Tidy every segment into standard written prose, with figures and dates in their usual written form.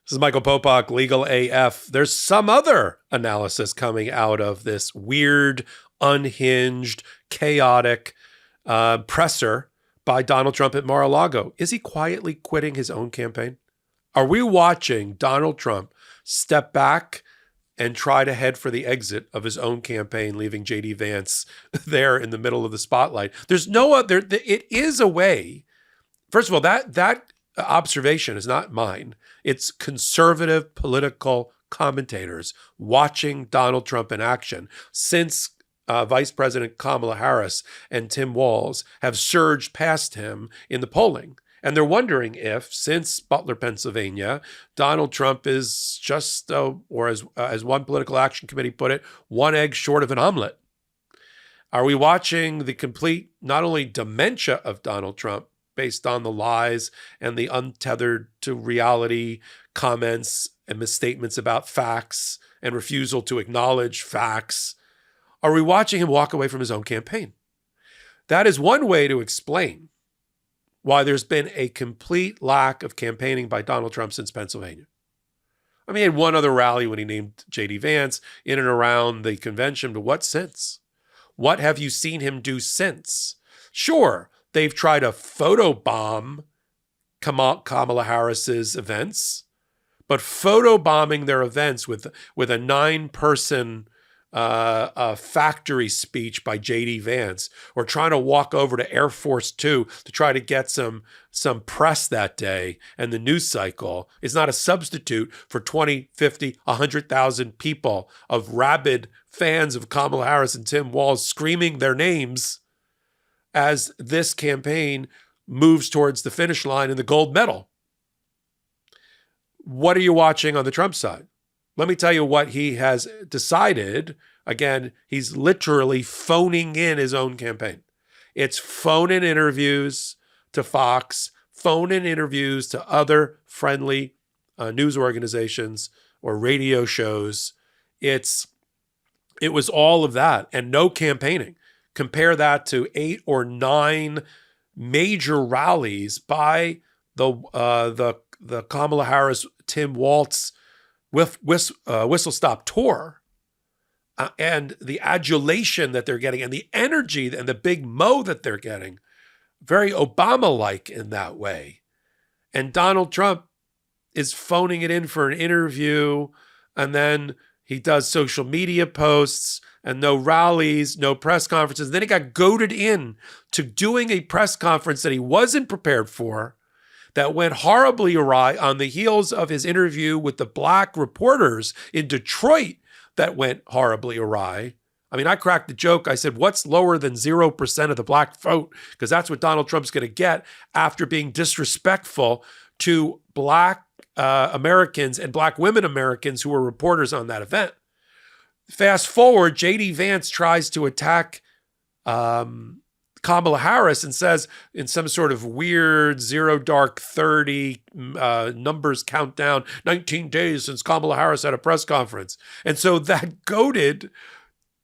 This is Michael Popok, Legal AF. There's some other analysis coming out of this weird, unhinged, chaotic presser by Donald Trump at Mar-a-Lago. Is he quietly quitting his own campaign? Are we watching Donald Trump step back and try to head for the exit of his own campaign, leaving J.D. Vance there in the middle of the spotlight? There's no other. It is a way. First of all, that observation is not mine. It's conservative political commentators watching Donald Trump in action since Vice President Kamala Harris and Tim Walz have surged past him in the polling. And they're wondering if, since Butler, Pennsylvania, Donald Trump is just, or as one political action committee put it, one egg short of an omelet. Are we watching the complete, not only dementia of Donald Trump, based on the lies and the untethered to reality comments and misstatements about facts and refusal to acknowledge facts? Are we watching him walk away from his own campaign? That is one way to explain why there's been a complete lack of campaigning by Donald Trump since Pennsylvania. I mean, he had one other rally when he named J.D. Vance in and around the convention, but what since? What have you seen him do since? Sure, they've tried to photobomb Kamala Harris's events, but photobombing their events with a 9-person factory speech by J.D. Vance, or trying to walk over to Air Force Two to try to get some press that day and the news cycle, is not a substitute for 20, 50, 100,000 people of rabid fans of Kamala Harris and Tim Walz screaming their names as this campaign moves towards the finish line and the gold medal. What are you watching on the Trump side? Let me tell you what he has decided. Again, he's literally phoning in his own campaign. It's phone-in interviews to Fox, phone-in interviews to other friendly news organizations or radio shows. It was all of that and no campaigning. Compare that to 8 or 9 major rallies by the Kamala Harris, Tim Walz whistle stop tour, and the adulation that they're getting and the energy and the big mo that they're getting, very Obama-like in that way. And Donald Trump is phoning it in for an interview, and then he does social media posts and no rallies, no press conferences. Then he got goaded in to doing a press conference that he wasn't prepared for, that went horribly awry on the heels of his interview with the black reporters in Detroit that went horribly awry. I mean, I cracked the joke. I said, what's lower than 0% of the black vote? Because that's what Donald Trump's going to get after being disrespectful to black Americans and black women Americans who were reporters on that event. Fast forward, J.D. Vance tries to attack Kamala Harris and says in some sort of weird 0 dark 30 numbers countdown, 19 days since Kamala Harris had a press conference. And so that goaded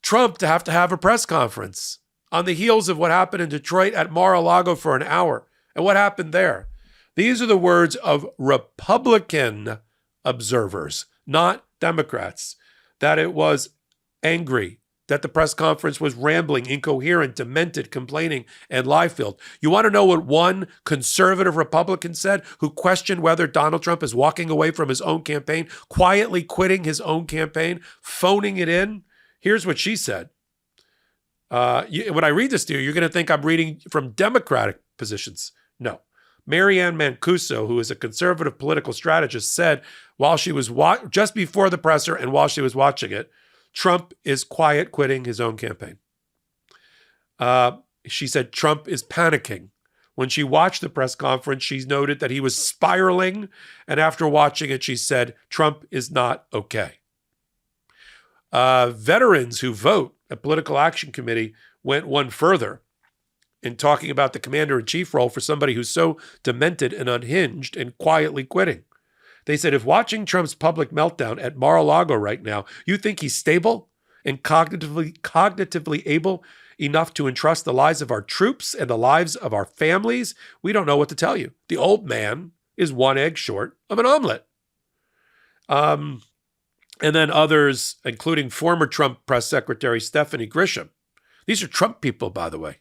Trump to have a press conference on the heels of what happened in Detroit at Mar-a-Lago for an hour. And what happened there? These are the words of Republican observers, not Democrats, that it was angry, that the press conference was rambling, incoherent, demented, complaining, and lie-filled. You want to know what one conservative Republican said who questioned whether Donald Trump is walking away from his own campaign, quietly quitting his own campaign, phoning it in? Here's what she said. When I read this to you, you're going to think I'm reading from Democratic positions. No. Marianne Mancuso, who is a conservative political strategist, said while she was just before the presser and while she was watching it, Trump is quiet quitting his own campaign. She said Trump is panicking. When she watched the press conference, she noted that he was spiraling. And after watching it, she said, Trump is not okay. Veterans who vote, a political action committee, went one further in talking about the commander-in-chief role for somebody who's so demented and unhinged and quietly quitting. They said, if watching Trump's public meltdown at Mar-a-Lago right now, you think he's stable and cognitively able enough to entrust the lives of our troops and the lives of our families, we don't know what to tell you. The old man is one egg short of an omelet. And then others, including former Trump press secretary Stephanie Grisham. These are Trump people, by the way.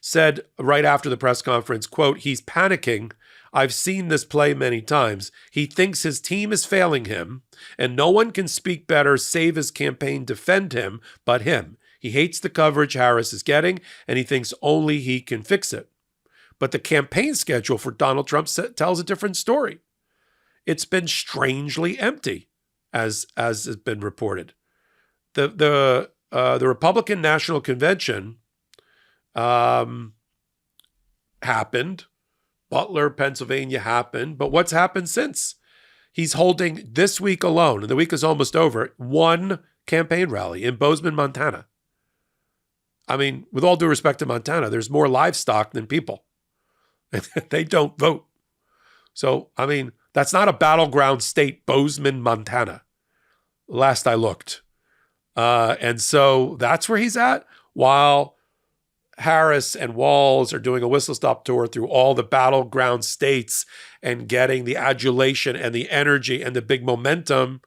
Said right after the press conference, quote, "He's panicking. I've seen this play many times. He thinks his team is failing him, and no one can speak better, save his campaign, defend him, but him. He hates the coverage Harris is getting, and he thinks only he can fix it." But the campaign schedule for Donald Trump tells a different story. It's been strangely empty, as has been reported. The Republican National Convention happened. Butler, Pennsylvania happened. But what's happened since? He's holding this week alone, and the week is almost over, one campaign rally in Bozeman, Montana. I mean, with all due respect to Montana, there's more livestock than people. They don't vote. So, I mean, that's not a battleground state, Bozeman, Montana, last I looked. And so that's where he's at, while Harris and WOLZ are doing a whistle-stop tour through all the battleground states and getting the adulation and the energy and the big momentum.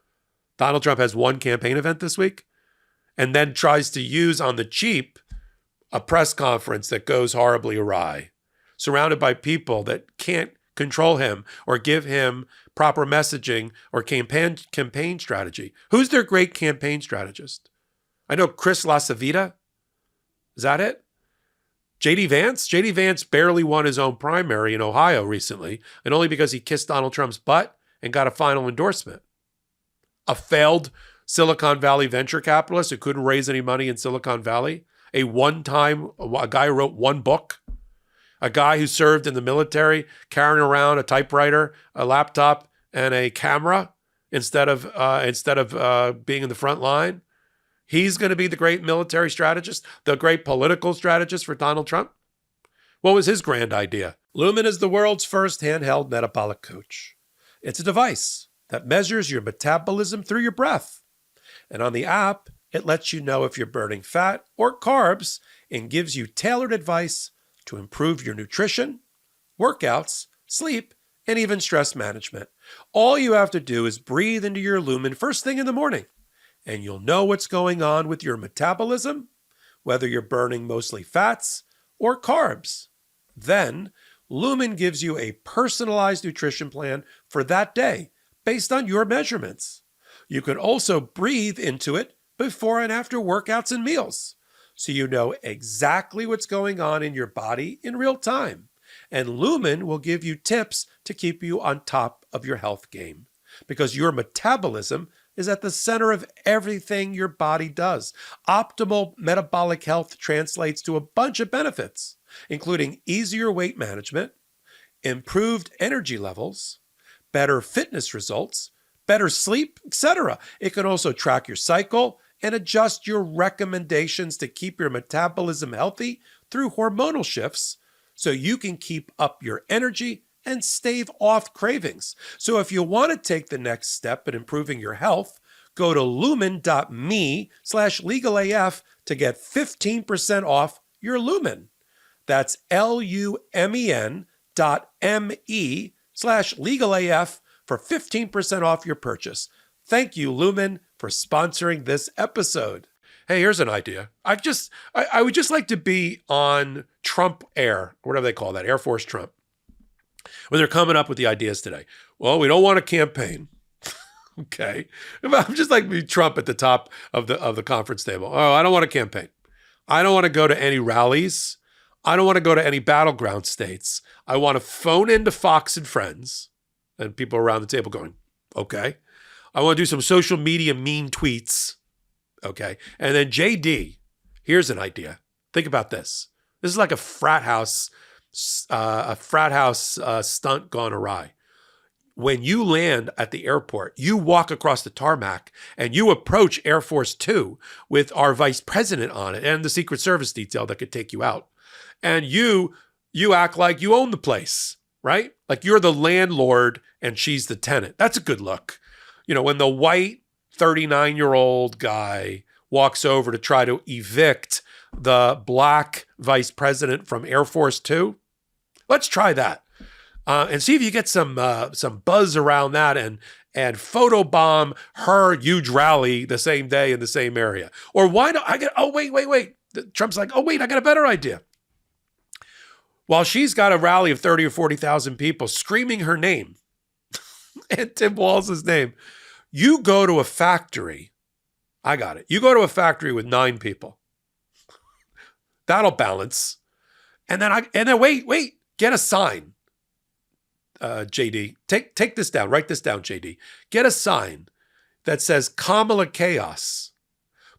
Donald Trump has one campaign event this week and then tries to use on the cheap a press conference that goes horribly awry, surrounded by people that can't control him or give him proper messaging or campaign strategy. Who's their great campaign strategist? I know Chris LaCivita. Is that it? J.D. Vance? J.D. Vance barely won his own primary in Ohio recently, and only because he kissed Donald Trump's butt and got a final endorsement. A failed Silicon Valley venture capitalist who couldn't raise any money in Silicon Valley. A guy who wrote one book. A guy who served in the military carrying around a typewriter, a laptop, and a camera instead of being in the front line. He's going to be the great military strategist, the great political strategist for Donald Trump. What was his grand idea? Lumen is the world's first handheld metabolic coach. It's a device that measures your metabolism through your breath. And on the app, it lets you know if you're burning fat or carbs and gives you tailored advice to improve your nutrition, workouts, sleep, and even stress management. All you have to do is breathe into your Lumen first thing in the morning, and you'll know what's going on with your metabolism, whether you're burning mostly fats or carbs. Then, Lumen gives you a personalized nutrition plan for that day based on your measurements. You can also breathe into it before and after workouts and meals, so you know exactly what's going on in your body in real time. And Lumen will give you tips to keep you on top of your health game, because your metabolism is at the center of everything your body does. Optimal metabolic health translates to a bunch of benefits, including easier weight management, improved energy levels, better fitness results, better sleep, etc. It can also track your cycle and adjust your recommendations to keep your metabolism healthy through hormonal shifts, so you can keep up your energy and stave off cravings. So if you want to take the next step in improving your health, go to lumen.me/legalaf to get 15% off your Lumen. That's lumen.me/legalaf for 15% off your purchase. Thank you, Lumen, for sponsoring this episode. Hey, here's an idea. I would just like to be on Trump Air, or whatever they call that, Air Force Trump, when they're coming up with the ideas today. Well, we don't want a campaign. Okay. I'm just like Trump at the top of the conference table. Oh, I don't want a campaign. I don't want to go to any rallies. I don't want to go to any battleground states. I want to phone into Fox and Friends, and people around the table going, okay. I want to do some social media mean tweets. Okay. And then JD, here's an idea. Think about this. This is like a frat house stunt gone awry. When you land at the airport, you walk across the tarmac and you approach Air Force Two with our vice president on it and the Secret Service detail that could take you out. And you act like you own the place, right? Like you're the landlord and she's the tenant. That's a good look. You know, when the white 39-year-old guy walks over to try to evict the black vice president from Air Force Two, let's try that. And see if you get some buzz around that and photobomb her huge rally the same day in the same area? Or why don't I get, oh, wait. Trump's like, oh, wait, I got a better idea. While she's got a rally of 30 or 40,000 people screaming her name and Tim Walz's name, you go to a factory. I got it. You go to a factory with 9 people. That'll balance. And then wait, get a sign. JD, take this down. Write this down, JD. Get a sign that says Kamala Chaos,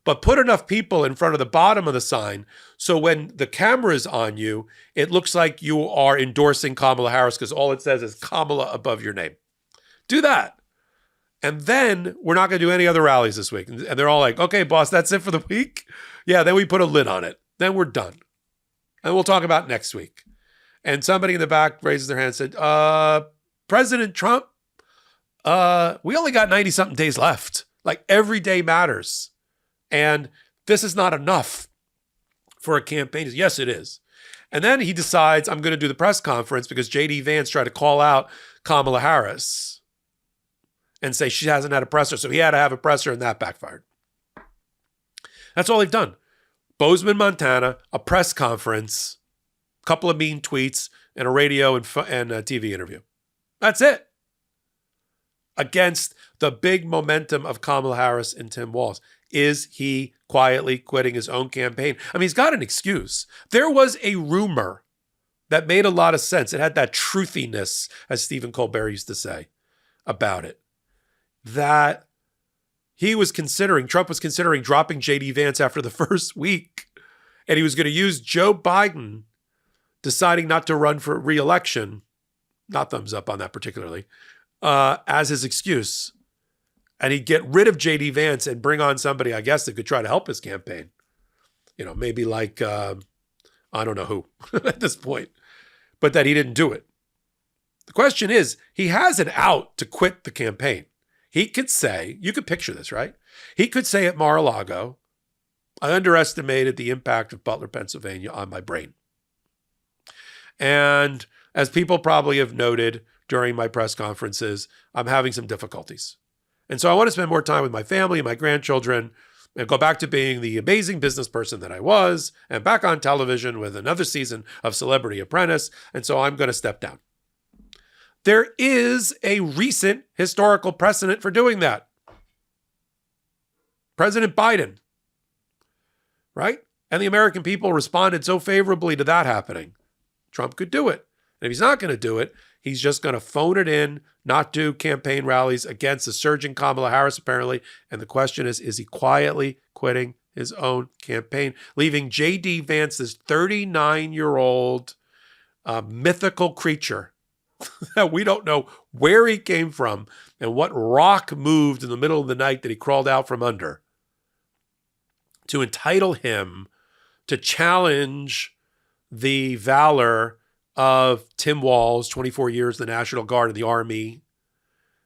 but put enough people in front of the bottom of the sign so when the camera's on you, it looks like you are endorsing Kamala Harris because all it says is Kamala above your name. Do that. And then we're not going to do any other rallies this week. And they're all like, okay, boss, that's it for the week? Yeah, then we put a lid on it. Then we're done. And we'll talk about next week. And somebody in the back raises their hand and said, President Trump, we only got 90-something days left. Like, every day matters. And this is not enough for a campaign. Yes, it is. And then he decides, I'm going to do the press conference because J.D. Vance tried to call out Kamala Harris and say she hasn't had a presser. So he had to have a presser, and that backfired. That's all they've done. Bozeman, Montana, a press conference, a couple of mean tweets, and a radio and a TV interview. That's it. Against the big momentum of Kamala Harris and Tim Walz. Is he quietly quitting his own campaign? I mean, he's got an excuse. There was a rumor that made a lot of sense. It had that truthiness, as Stephen Colbert used to say, about it. That Trump was considering dropping J.D. Vance after the first week. And he was going to use Joe Biden deciding not to run for re-election, not thumbs up on that particularly, as his excuse. And he'd get rid of J.D. Vance and bring on somebody, I guess, that could try to help his campaign. You know, maybe like, I don't know who at this point, but that he didn't do it. The question is, he has an out to quit the campaign. He could say, you could picture this, right? He could say at Mar-a-Lago, I underestimated the impact of Butler, Pennsylvania on my brain. And as people probably have noted during my press conferences, I'm having some difficulties. And so I want to spend more time with my family and my grandchildren and go back to being the amazing business person that I was and back on television with another season of Celebrity Apprentice. And so I'm going to step down. There is a recent historical precedent for doing that. President Biden, right? And the American people responded so favorably to that happening. Trump could do it. And if he's not going to do it, he's just going to phone it in, not do campaign rallies against the surging Kamala Harris, apparently. And the question is he quietly quitting his own campaign, leaving J.D. Vance, this 39-year-old mythical creature that we don't know where he came from and what rock moved in the middle of the night that he crawled out from under, to entitle him to challenge the valor of Tim Walz, 24 years in the National Guard and the Army,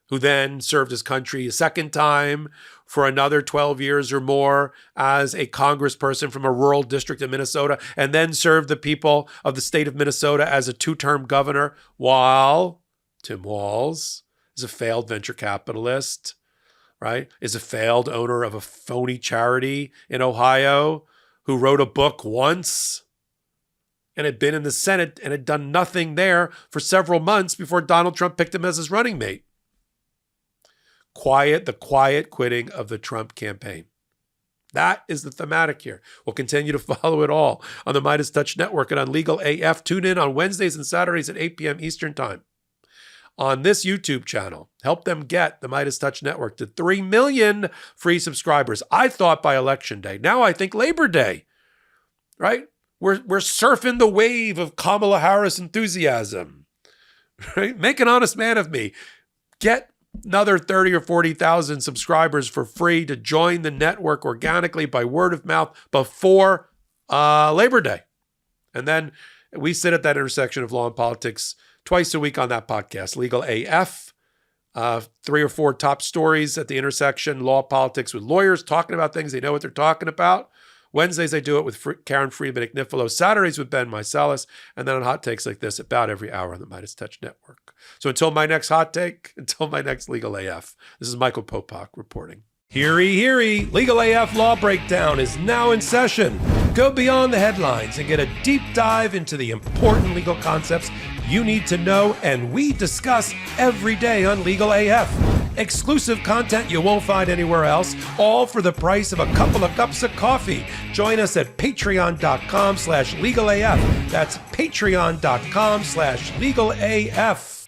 who then served his country a second time for another 12 years or more as a congressperson from a rural district in Minnesota, and then served the people of the state of Minnesota as a 2-term governor, while Tim Walz is a failed venture capitalist, right? Is a failed owner of a phony charity in Ohio, who wrote a book once and had been in the Senate and had done nothing there for several months before Donald Trump picked him as his running mate. The quiet quitting of the Trump campaign. That is the thematic here. We'll continue to follow it all on the MeidasTouch Network and on Legal AF. Tune in on Wednesdays and Saturdays at 8 p.m. Eastern Time. On this YouTube channel, help them get the MeidasTouch Network to 3 million free subscribers. I thought by Election Day. Now I think Labor Day, right? We're surfing the wave of Kamala Harris enthusiasm, right? Make an honest man of me. Get another 30 or 40,000 subscribers for free to join the network organically by word of mouth before Labor Day. And then we sit at that intersection of law and politics twice a week on that podcast, Legal AF. 3 or 4 top stories at the intersection, law, politics, with lawyers talking about things they know what they're talking about. Wednesdays, I do it with Karen Friedman Agnifilo. Saturdays with Ben Meiselas. And then on hot takes like this about every hour on the MeidasTouch Network. So until my next hot take, until my next Legal AF, this is Michael Popok reporting. Heary, heary, Legal AF Law Breakdown is now in session. Go beyond the headlines and get a deep dive into the important legal concepts you need to know and we discuss every day on Legal AF. Exclusive content you won't find anywhere else, all for the price of a couple of cups of coffee. Join us at patreon.com/legalaf. That's patreon.com/legalaf.